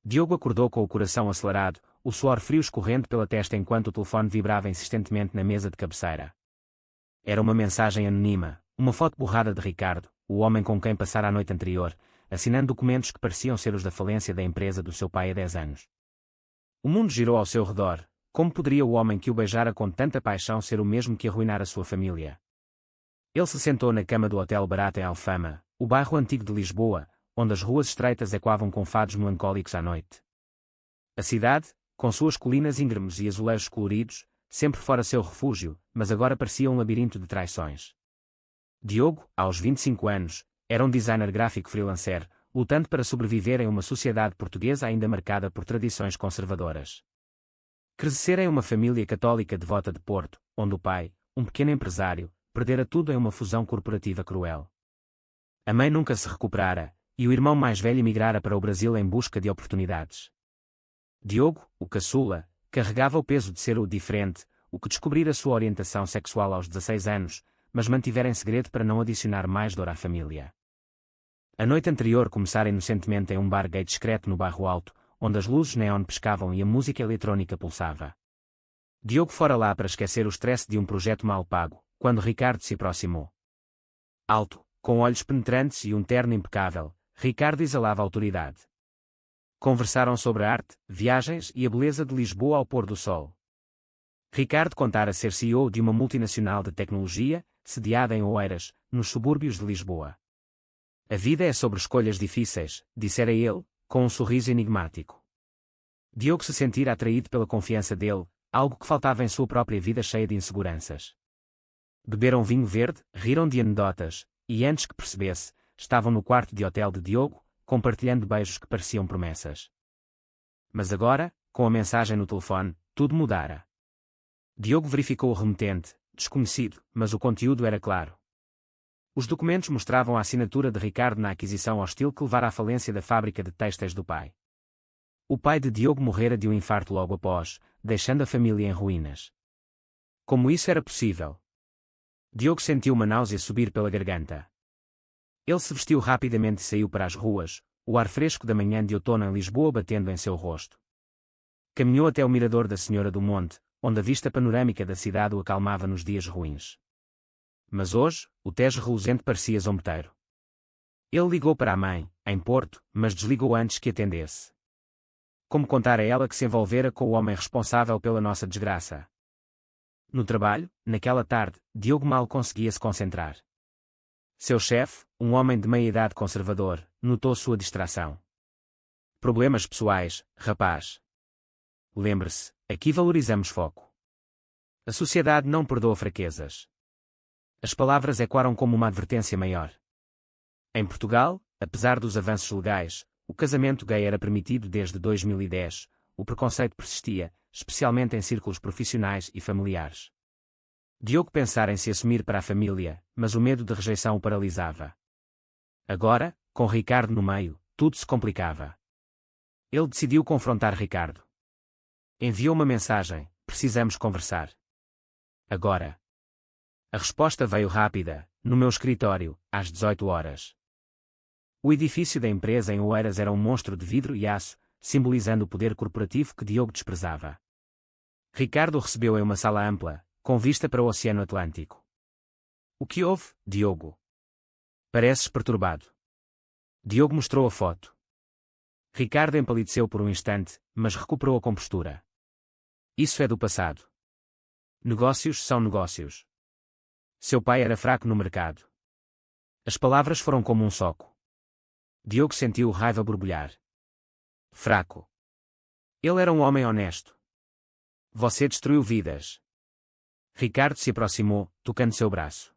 Diogo acordou com o coração acelerado, o suor frio escorrendo pela testa enquanto o telefone vibrava insistentemente na mesa de cabeceira. Era uma mensagem anônima, uma foto borrada de Ricardo, o homem com quem passara a noite anterior, assinando documentos que pareciam ser os da falência da empresa do seu pai há 10 anos. O mundo girou ao seu redor. Como poderia o homem que o beijara com tanta paixão ser o mesmo que arruinara sua família? Ele se sentou na cama do Hotel Barata em Alfama, o bairro antigo de Lisboa, onde as ruas estreitas ecoavam com fados melancólicos à noite. A cidade, com suas colinas íngremes e azulejos coloridos, sempre fora seu refúgio, mas agora parecia um labirinto de traições. Diogo, aos 25 anos, era um designer gráfico freelancer, lutando para sobreviver em uma sociedade portuguesa ainda marcada por tradições conservadoras. Crescera em uma família católica devota de Porto, onde o pai, um pequeno empresário, perdera tudo em uma fusão corporativa cruel. A mãe nunca se recuperara, e o irmão mais velho emigrara para o Brasil em busca de oportunidades. Diogo, o caçula, carregava o peso de ser o diferente, o que descobrira sua orientação sexual aos 16 anos, mas mantivera em segredo para não adicionar mais dor à família. A noite anterior começara inocentemente em um bar gay discreto no bairro Alto, onde as luzes neon pescavam e a música eletrónica pulsava. Diogo fora lá para esquecer o stress de um projeto mal pago, quando Ricardo se aproximou. Alto, com olhos penetrantes e um terno impecável, Ricardo exalava autoridade. Conversaram sobre a arte, viagens e a beleza de Lisboa ao pôr do sol. Ricardo contara ser CEO de uma multinacional de tecnologia, sediada em Oeiras, nos subúrbios de Lisboa. A vida é sobre escolhas difíceis, dissera ele, com um sorriso enigmático. Diogo se sentira atraído pela confiança dele, algo que faltava em sua própria vida cheia de inseguranças. Beberam vinho verde, riram de anedotas, e antes que percebesse, estavam no quarto de hotel de Diogo, compartilhando beijos que pareciam promessas. Mas agora, com a mensagem no telefone, tudo mudara. Diogo verificou o remetente, desconhecido, mas o conteúdo era claro. Os documentos mostravam a assinatura de Ricardo na aquisição hostil que levara à falência da fábrica de têxteis do pai. O pai de Diogo morrera de um infarto logo após, deixando a família em ruínas. Como isso era possível? Diogo sentiu uma náusea subir pela garganta. Ele se vestiu rapidamente e saiu para as ruas, o ar fresco da manhã de outono em Lisboa batendo em seu rosto. Caminhou até o mirador da Senhora do Monte, onde a vista panorâmica da cidade o acalmava nos dias ruins. Mas hoje, o Tejo reluzente parecia zombeteiro. Ele ligou para a mãe, em Porto, mas desligou antes que atendesse. Como contar a ela que se envolvera com o homem responsável pela nossa desgraça? No trabalho, naquela tarde, Diogo mal conseguia se concentrar. Seu chefe, um homem de meia-idade conservador, notou sua distração. Problemas pessoais, rapaz. Lembre-se, aqui valorizamos foco. A sociedade não perdoa fraquezas. As palavras ecoaram como uma advertência maior. Em Portugal, apesar dos avanços legais, o casamento gay era permitido desde 2010, o preconceito persistia, especialmente em círculos profissionais e familiares. Diogo pensara em se assumir para a família, mas o medo de rejeição o paralisava. Agora, com Ricardo no meio, tudo se complicava. Ele decidiu confrontar Ricardo. Enviou uma mensagem: precisamos conversar. Agora. A resposta veio rápida, no meu escritório, às 18 horas. O edifício da empresa em Oeiras era um monstro de vidro e aço, simbolizando o poder corporativo que Diogo desprezava. Ricardo o recebeu em uma sala ampla, com vista para o Oceano Atlântico. O que houve, Diogo? Pareces perturbado. Diogo mostrou a foto. Ricardo empalideceu por um instante, mas recuperou a compostura. Isso é do passado. Negócios são negócios. Seu pai era fraco no mercado. As palavras foram como um soco. Diogo sentiu raiva borbulhar. Fraco. Ele era um homem honesto. Você destruiu vidas. Ricardo se aproximou, tocando seu braço.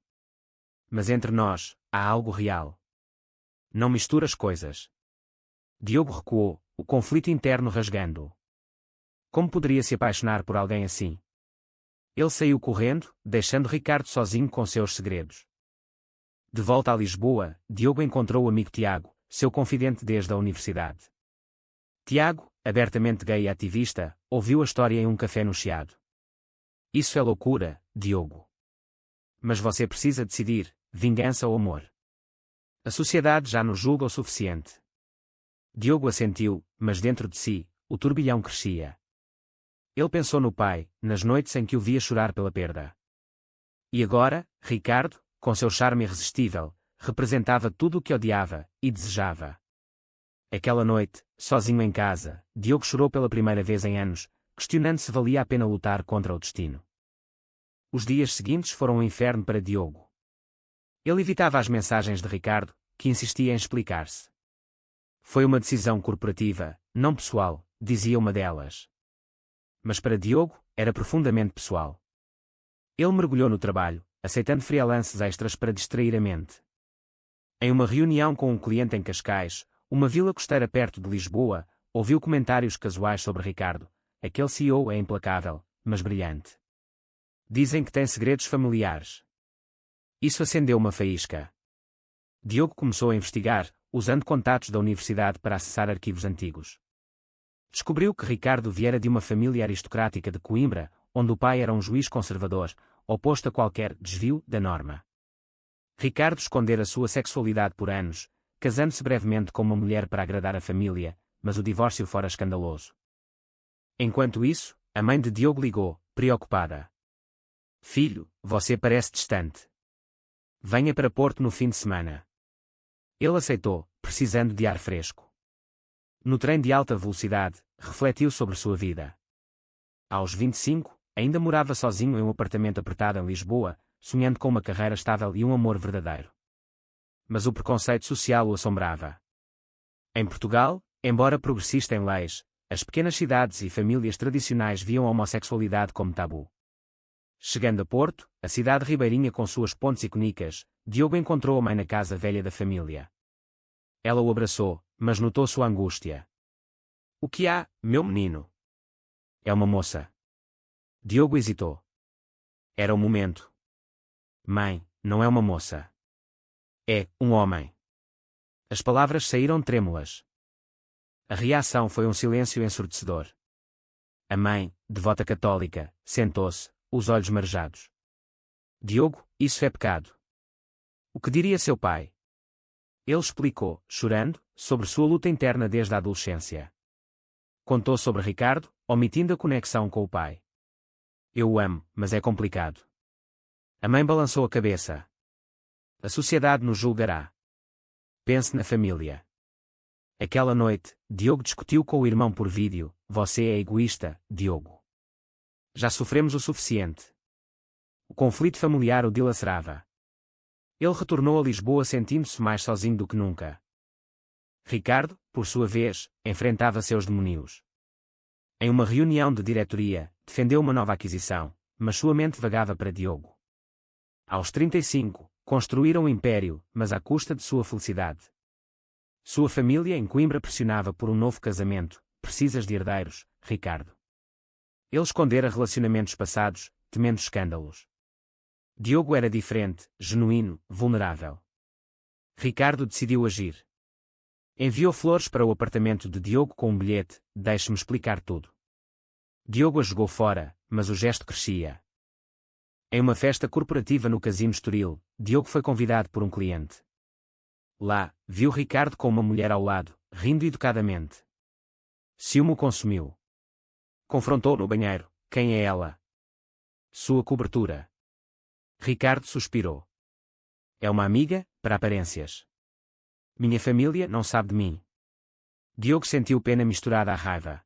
Mas entre nós, há algo real. Não mistura as coisas. Diogo recuou, o conflito interno rasgando-o. Como poderia se apaixonar por alguém assim? Ele saiu correndo, deixando Ricardo sozinho com seus segredos. De volta a Lisboa, Diogo encontrou o amigo Tiago, seu confidente desde a universidade. Tiago, abertamente gay e ativista, ouviu a história em um café no Chiado. Isso é loucura, Diogo. Mas você precisa decidir, vingança ou amor. A sociedade já nos julga o suficiente. Diogo assentiu, mas dentro de si, o turbilhão crescia. Ele pensou no pai, nas noites em que o via chorar pela perda. E agora, Ricardo, com seu charme irresistível, representava tudo o que odiava e desejava. Aquela noite, sozinho em casa, Diogo chorou pela primeira vez em anos, questionando se valia a pena lutar contra o destino. Os dias seguintes foram um inferno para Diogo. Ele evitava as mensagens de Ricardo, que insistia em explicar-se. Foi uma decisão corporativa, não pessoal, dizia uma delas. Mas para Diogo, era profundamente pessoal. Ele mergulhou no trabalho, aceitando freelances extras para distrair a mente. Em uma reunião com um cliente em Cascais, uma vila costeira perto de Lisboa, ouviu comentários casuais sobre Ricardo. Aquele CEO é implacável, mas brilhante. Dizem que tem segredos familiares. Isso acendeu uma faísca. Diogo começou a investigar, usando contatos da universidade para acessar arquivos antigos. Descobriu que Ricardo viera de uma família aristocrática de Coimbra, onde o pai era um juiz conservador, oposto a qualquer desvio da norma. Ricardo escondera sua sexualidade por anos, casando-se brevemente com uma mulher para agradar a família, mas o divórcio fora escandaloso. Enquanto isso, a mãe de Diogo ligou, preocupada. Filho, você parece distante. Venha para Porto no fim de semana. Ele aceitou, precisando de ar fresco. No trem de alta velocidade, refletiu sobre sua vida. Aos 25, ainda morava sozinho em um apartamento apertado em Lisboa, sonhando com uma carreira estável e um amor verdadeiro. Mas o preconceito social o assombrava. Em Portugal, embora progressista em leis, as pequenas cidades e famílias tradicionais viam a homossexualidade como tabu. Chegando a Porto, a cidade ribeirinha com suas pontes icônicas, Diogo encontrou a mãe na casa velha da família. Ela o abraçou, mas notou sua angústia. O que há, meu menino? É uma moça. Diogo hesitou. Era o momento. Mãe, não é uma moça. É um homem. As palavras saíram trêmulas. A reação foi um silêncio ensurdecedor. A mãe, devota católica, sentou-se, os olhos marejados. Diogo, isso é pecado. O que diria seu pai? Ele explicou, chorando, sobre sua luta interna desde a adolescência. Contou sobre Ricardo, omitindo a conexão com o pai. Eu o amo, mas é complicado. A mãe balançou a cabeça. A sociedade nos julgará. Pense na família. Aquela noite, Diogo discutiu com o irmão por vídeo. Você é egoísta, Diogo. Já sofremos o suficiente. O conflito familiar o dilacerava. Ele retornou a Lisboa sentindo-se mais sozinho do que nunca. Ricardo, por sua vez, enfrentava seus demónios. Em uma reunião de diretoria, defendeu uma nova aquisição, mas sua mente vagava para Diogo. Aos 35, construíram um império, mas à custa de sua felicidade. Sua família em Coimbra pressionava por um novo casamento. Precisas de herdeiros, Ricardo. Ele escondera relacionamentos passados, temendo escândalos. Diogo era diferente, genuíno, vulnerável. Ricardo decidiu agir. Enviou flores para o apartamento de Diogo com um bilhete: deixe-me explicar tudo. Diogo a jogou fora, mas o gesto crescia. Em uma festa corporativa no Casino Estoril, Diogo foi convidado por um cliente. Lá, viu Ricardo com uma mulher ao lado, rindo educadamente. Ciúme o consumiu. Confrontou no banheiro: quem é ela? Sua cobertura. Ricardo suspirou. É uma amiga, para aparências. Minha família não sabe de mim. Diogo sentiu pena misturada à raiva.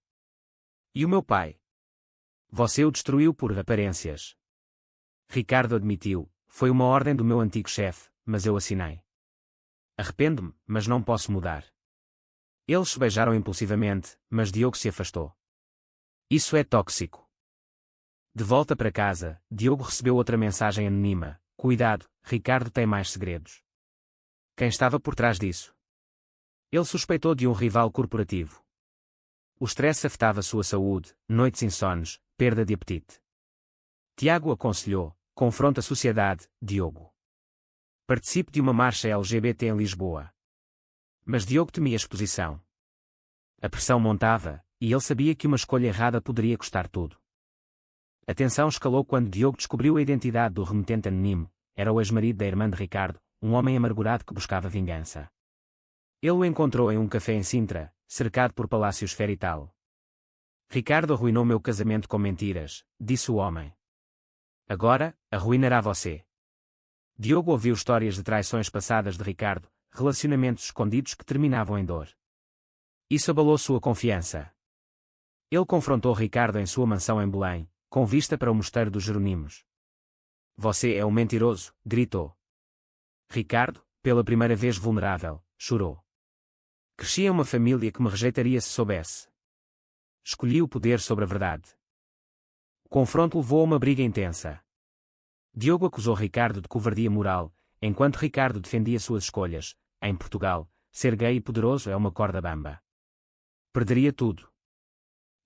E o meu pai? Você o destruiu por aparências. Ricardo admitiu: foi uma ordem do meu antigo chefe, mas eu assinei. Arrependo-me, mas não posso mudar. Eles se beijaram impulsivamente, mas Diogo se afastou. Isso é tóxico. De volta para casa, Diogo recebeu outra mensagem anônima: cuidado, Ricardo tem mais segredos. Quem estava por trás disso? Ele suspeitou de um rival corporativo. O stress afetava sua saúde, noites insones, perda de apetite. Tiago aconselhou: confronte a sociedade, Diogo. Participe de uma marcha LGBT em Lisboa. Mas Diogo temia a exposição. A pressão montava, e ele sabia que uma escolha errada poderia custar tudo. A tensão escalou quando Diogo descobriu a identidade do remetente anónimo. Era o ex-marido da irmã de Ricardo, um homem amargurado que buscava vingança. Ele o encontrou em um café em Sintra, cercado por palácios ferital. Ricardo arruinou meu casamento com mentiras, disse o homem. Agora, arruinará você. Diogo ouviu histórias de traições passadas de Ricardo, relacionamentos escondidos que terminavam em dor. Isso abalou sua confiança. Ele confrontou Ricardo em sua mansão em Belém, com vista para o mosteiro dos Jeronimos. Você é um mentiroso, gritou. Ricardo, pela primeira vez vulnerável, chorou. Cresci em uma família que me rejeitaria se soubesse. Escolhi o poder sobre a verdade. O confronto levou a uma briga intensa. Diogo acusou Ricardo de covardia moral, enquanto Ricardo defendia suas escolhas. Em Portugal, ser gay e poderoso é uma corda bamba. Perderia tudo.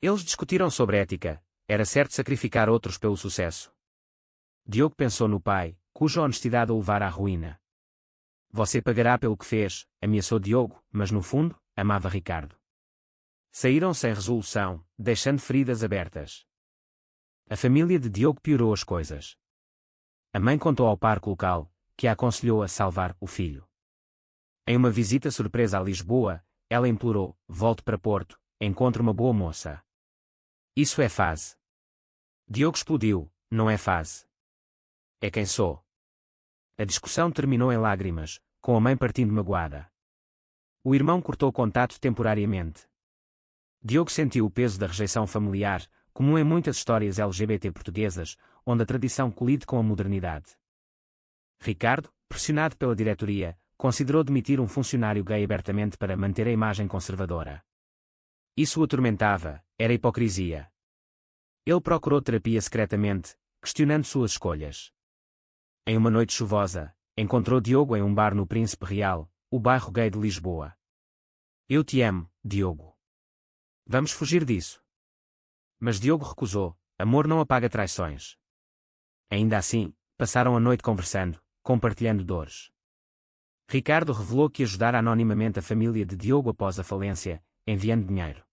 Eles discutiram sobre ética, era certo sacrificar outros pelo sucesso. Diogo pensou no pai, cuja honestidade o levara à ruína. Você pagará pelo que fez, ameaçou Diogo, mas no fundo, amava Ricardo. Saíram sem resolução, deixando feridas abertas. A família de Diogo piorou as coisas. A mãe contou ao parque local, que a aconselhou a salvar o filho. Em uma visita surpresa a Lisboa, ela implorou: volte para Porto, encontre uma boa moça. Isso é fase. Diogo explodiu: não é fase. É quem sou. A discussão terminou em lágrimas, com a mãe partindo magoada. O irmão cortou contato temporariamente. Diogo sentiu o peso da rejeição familiar, comum em muitas histórias LGBT portuguesas, onde a tradição colide com a modernidade. Ricardo, pressionado pela diretoria, considerou demitir um funcionário gay abertamente para manter a imagem conservadora. Isso o atormentava, era hipocrisia. Ele procurou terapia secretamente, questionando suas escolhas. Em uma noite chuvosa, encontrou Diogo em um bar no Príncipe Real, o bairro gay de Lisboa. Eu te amo, Diogo. Vamos fugir disso. Mas Diogo recusou: amor não apaga traições. Ainda assim, passaram a noite conversando, compartilhando dores. Ricardo revelou que ajudara anonimamente a família de Diogo após a falência, enviando dinheiro.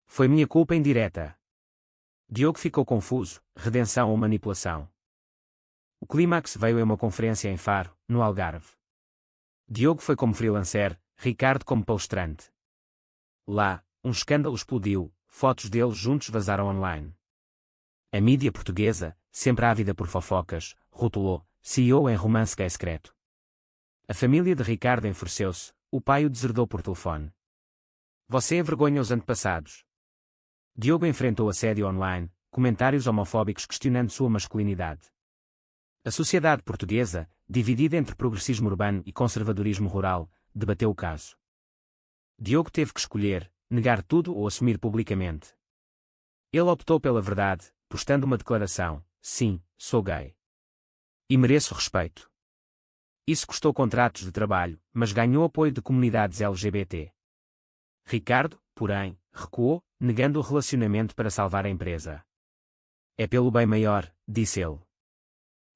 Foi minha culpa indireta. Diogo ficou confuso: redenção ou manipulação? O clímax veio em uma conferência em Faro, no Algarve. Diogo foi como freelancer, Ricardo como palestrante. Lá, um escândalo explodiu, fotos deles juntos vazaram online. A mídia portuguesa, sempre ávida por fofocas, rotulou: CEO em romance gay secreto. A família de Ricardo enfureceu-se, o pai o deserdou por telefone. Você envergonha os antepassados. Diogo enfrentou assédio online, comentários homofóbicos questionando sua masculinidade. A sociedade portuguesa, dividida entre progressismo urbano e conservadorismo rural, debateu o caso. Diogo teve que escolher: negar tudo ou assumir publicamente. Ele optou pela verdade, postando uma declaração: sim, sou gay. E mereço respeito. Isso custou contratos de trabalho, mas ganhou apoio de comunidades LGBT. Ricardo, porém, recuou, negando o relacionamento para salvar a empresa. É pelo bem maior, disse ele.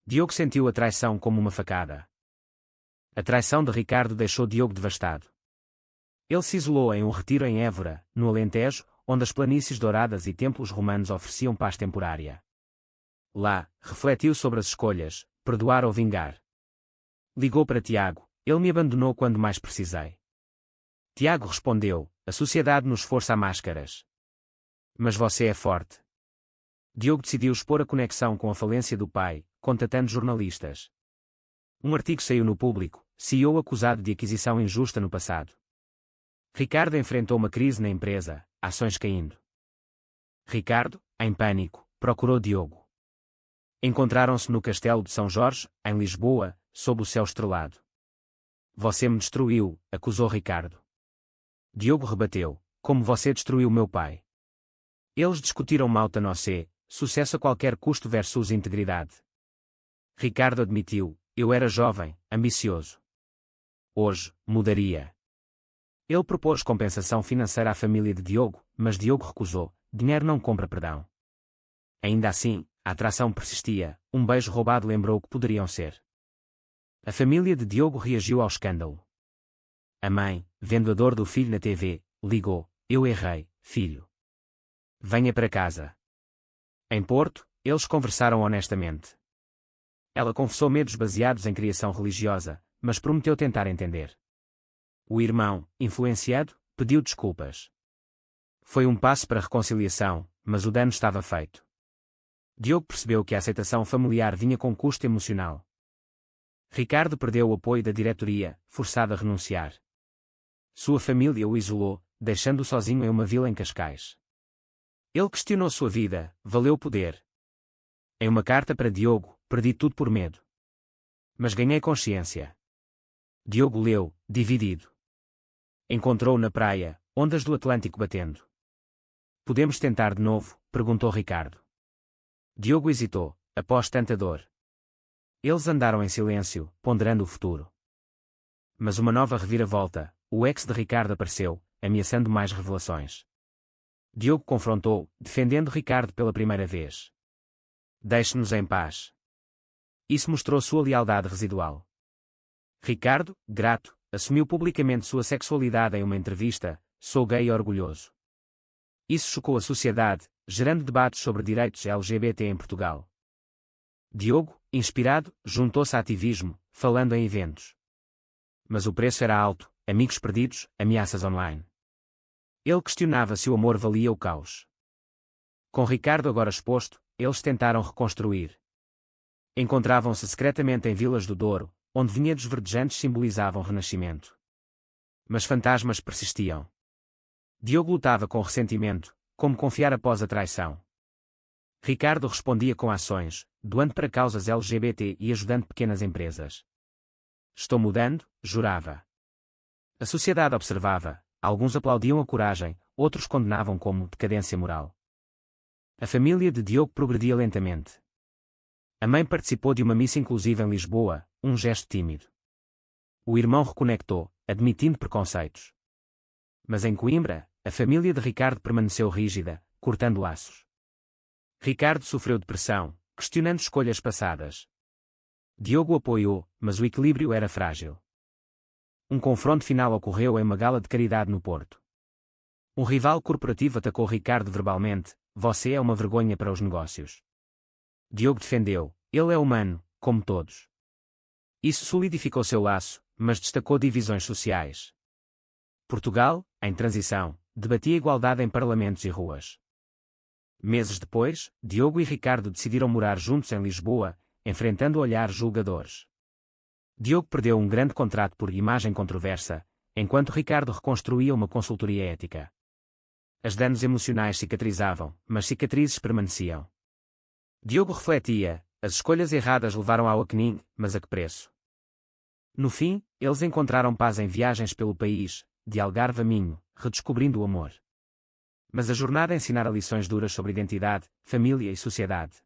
Diogo sentiu a traição como uma facada. A traição de Ricardo deixou Diogo devastado. Ele se isolou em um retiro em Évora, no Alentejo, onde as planícies douradas e templos romanos ofereciam paz temporária. Lá, refletiu sobre as escolhas: perdoar ou vingar. Ligou para Tiago: ele me abandonou quando mais precisei. Tiago respondeu: a sociedade nos força a máscaras. Mas você é forte. Diogo decidiu expor a conexão com a falência do pai, contatando jornalistas. Um artigo saiu no Público: CEO acusado de aquisição injusta no passado. Ricardo enfrentou uma crise na empresa, ações caindo. Ricardo, em pânico, procurou Diogo. Encontraram-se no Castelo de São Jorge, em Lisboa, sob o céu estrelado. Você me destruiu, acusou Ricardo. Diogo rebateu: como você destruiu meu pai? Eles discutiram Mauta Nocé, sucesso a qualquer custo versus integridade. Ricardo admitiu: eu era jovem, ambicioso. Hoje, mudaria. Ele propôs compensação financeira à família de Diogo, mas Diogo recusou: dinheiro não compra perdão. Ainda assim, a atração persistia, um beijo roubado lembrou o que poderiam ser. A família de Diogo reagiu ao escândalo. A mãe, vendo a dor do filho na TV, ligou: eu errei, filho. Venha para casa. Em Porto, eles conversaram honestamente. Ela confessou medos baseados em criação religiosa, mas prometeu tentar entender. O irmão, influenciado, pediu desculpas. Foi um passo para a reconciliação, mas o dano estava feito. Diogo percebeu que a aceitação familiar vinha com custo emocional. Ricardo perdeu o apoio da diretoria, forçado a renunciar. Sua família o isolou, deixando-o sozinho em uma vila em Cascais. Ele questionou sua vida, valeu o poder. Em uma carta para Diogo, perdi tudo por medo. Mas ganhei consciência. Diogo leu, dividido. Encontrou-o na praia, ondas do Atlântico batendo. Podemos tentar de novo? Perguntou Ricardo. Diogo hesitou, após tanta dor. Eles andaram em silêncio, ponderando o futuro. Mas uma nova reviravolta, o ex de Ricardo apareceu, ameaçando mais revelações. Diogo confrontou, defendendo Ricardo pela primeira vez. Deixe-nos em paz. Isso mostrou sua lealdade residual. Ricardo, grato, assumiu publicamente sua sexualidade em uma entrevista: sou gay e orgulhoso. Isso chocou a sociedade, gerando debates sobre direitos LGBT em Portugal. Diogo, inspirado, juntou-se a ativismo, falando em eventos. Mas o preço era alto, amigos perdidos, ameaças online. Ele questionava se o amor valia o caos. Com Ricardo agora exposto, eles tentaram reconstruir. Encontravam-se secretamente em Vilas do Douro, onde vinhedos verdejantes simbolizavam renascimento. Mas fantasmas persistiam. Diogo lutava com ressentimento, como confiar após a traição. Ricardo respondia com ações, doando para causas LGBT e ajudando pequenas empresas. Estou mudando, jurava. A sociedade observava, alguns aplaudiam a coragem, outros condenavam como decadência moral. A família de Diogo progredia lentamente. A mãe participou de uma missa inclusiva em Lisboa, um gesto tímido. O irmão reconectou, admitindo preconceitos. Mas em Coimbra, a família de Ricardo permaneceu rígida, cortando laços. Ricardo sofreu depressão, questionando escolhas passadas. Diogo apoiou, mas o equilíbrio era frágil. Um confronto final ocorreu em uma gala de caridade no Porto. Um rival corporativo atacou Ricardo verbalmente: você é uma vergonha para os negócios. Diogo defendeu: ele é humano, como todos. Isso solidificou seu laço, mas destacou divisões sociais. Portugal, em transição, debatia igualdade em parlamentos e ruas. Meses depois, Diogo e Ricardo decidiram morar juntos em Lisboa, enfrentando olhares julgadores. Diogo perdeu um grande contrato por imagem controversa, enquanto Ricardo reconstruía uma consultoria ética. As danos emocionais cicatrizavam, mas cicatrizes permaneciam. Diogo refletia: as escolhas erradas levaram ao Aquenin, mas a que preço? No fim, eles encontraram paz em viagens pelo país, de Algarve a Minho, redescobrindo o amor. Mas a jornada ensinara lições duras sobre identidade, família e sociedade.